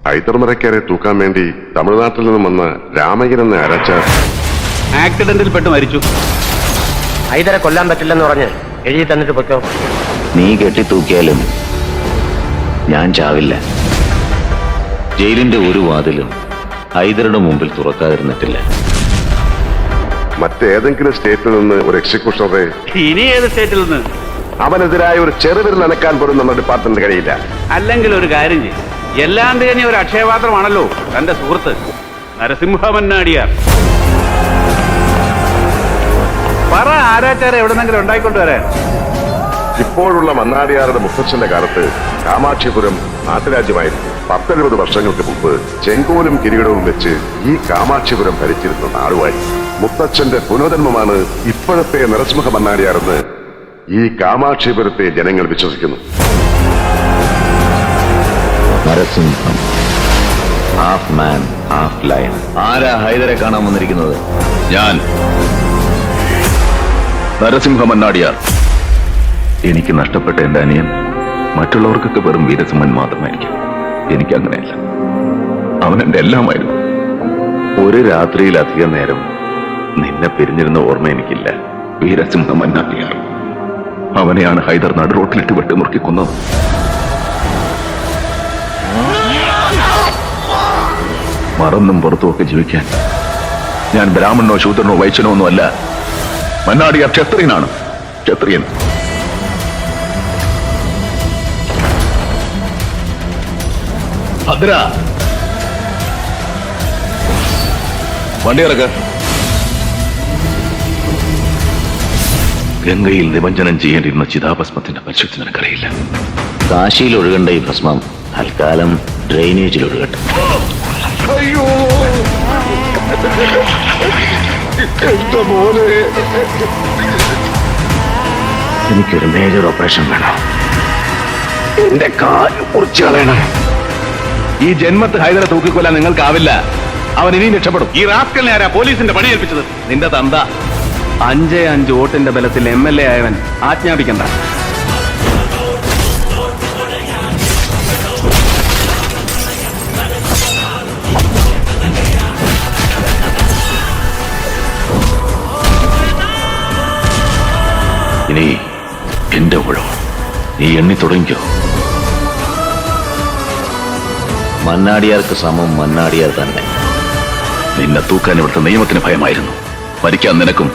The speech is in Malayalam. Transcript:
ഹൈദർമരക്കാരെ തൂക്കാൻ വേണ്ടി തമിഴ്നാട്ടിൽ നിന്നും വന്ന രാമയ്യൻ എന്ന അരച്ച ആക്സിഡന്റിൽ പെട്ട് മരിച്ചു. ഹൈദരെ കൊല്ലാൻ പറ്റില്ലെന്ന് പറഞ്ഞ് എഴുതി തന്നിട്ട് പൊയ്ക്കോ. നീ കെട്ടി തൂക്കിയാലും ഞാൻ ചാവില്ല. ജയിലിന്റെ ഒരു വാതിലും ഹൈദരുടെ മുമ്പിൽ തുറക്കാതിരുന്നിട്ടില്ല. മറ്റേതെങ്കിലും സ്റ്റേറ്റിൽ നിന്ന് ഒരു എക്സിക്യൂഷണറെ ഇനി ഏത് സ്റ്റേറ്റിൽ നിന്ന്? അവനെതിരായ ഒരു ചെറുവിരൽ അനക്കാൻ പോലും നമ്മുടെ ഡിപ്പാർട്ട്മെന്റ് കഴിയില്ല. അല്ലെങ്കിൽ ഒരു കാര്യം ചെയ്യും, എല്ലാം തികഞ്ഞ ഒരു അക്ഷയപാത്രമാണല്ലോ തന്റെ സുഹൃത്ത് നരസിംഹ മന്നാടിയാർ. പറ, ആരാച്ചാരെ എവിടെന്നെങ്കിലും ഉണ്ടായിക്കൊണ്ടുവരാൻ. ഇപ്പോഴുള്ള മന്നാടിയാറുടെ മുത്തച്ഛന്റെ കാലത്ത് കാമാക്ഷിപുരം നാട്ടുരാജ്യമായിരുന്നു. 10-70 വർഷങ്ങൾക്ക് മുമ്പ് ചെങ്കോലും കിരീടവും വെച്ച് ഈ കാമാക്ഷിപുരം ഭരിച്ചിരുന്ന നാടുവായി. മുത്തച്ഛന്റെ പുനർജന്മമാണ് ഇപ്പോഴത്തെ നരസിംഹ മന്നാടിയാറെന്ന് ഈ കാമാക്ഷിപുരത്തെ ജനങ്ങൾ വിശ്വസിക്കുന്നു. നരസിംഹം, ഹാഫ് മാൻ ഹാഫ് ലയൺ. ആരാ ഹൈദരെ കാണാൻ വന്നിരിക്കുന്നത്? ഞാൻ നരസിംഹ മന്നാടിയാർ. എനിക്ക് നഷ്ടപ്പെട്ട എന്റെ അനിയൻ മറ്റുള്ളവർക്കൊക്കെ വെറും വീരസിംഹൻ മാത്രമായിരിക്കും. എനിക്ക് അങ്ങനെയല്ല. അവൻ എന്റെ എല്ലാമായിരുന്നു. ഒരു രാത്രിയിലധികം നേരം നിന്നെ പിരിഞ്ഞിരുന്ന ഓർമ്മ എനിക്കില്ല. വീരസിംഹ മന്നാടിയാർ, അവനെയാണ് ഹൈദർ നാട് റോട്ടിലിട്ട് വെട്ടിമുറുക്കി കൊന്നത്. മറന്നും പുറത്തുമൊക്കെ ജീവിക്കാൻ ഞാൻ ബ്രാഹ്മണനോ ശൂദ്രനോ വൈശ്യനോ ഒന്നും അല്ല. മന്നാടിയാർ ക്ഷത്രിയനാണ്. ക്ഷത്രിയൻ. ഭദ്ര, വണ്ടി ഇറക്ക. ഗംഗയിൽ നിമഞ്ജനം ചെയ്യേണ്ടിരുന്ന ചിതാഭസ്മത്തിന്റെ പരിശുദ്ധി നിനക്കറിയില്ല. കാശിയിൽ ഒഴുകേണ്ട ഈ ഭസ്മം തൽക്കാലം ഡ്രെയിനേജിൽ ഒഴുകട്ടെ. എനിക്കൊരു മേജർ ഓപ്പറേഷൻ വേണം. എന്റെ കാല് മുറിച്ചു കളയണം. ഈ ജന്മത്ത് ഹൈദരെ തൂക്കിക്കൊല്ലാൻ നിങ്ങൾക്കാവില്ല. അവൻ ഇനിയും രക്ഷപ്പെടും. ഈ റാസ്കലിനെ ആരാ പോലീസിന്റെ പണി ഏൽപ്പിച്ചത്? നിന്റെ തന്ത. 5 വോട്ടിന്റെ ബലത്തിൽ MLA ആയവൻ ആജ്ഞാപിക്കണ്ട. ഇനി എന്റെ ഊഴം. നീ എണ്ണി തുടങ്ങിക്കോ. മന്നാടിയാർക്ക് സമം മന്നാടിയാർ തന്നെ. നിന്നെ തൂക്കാൻ ഇവിടുത്തെ നിയമത്തിന് ഭയമായിരുന്നു. മരിക്കാൻ നിനക്കും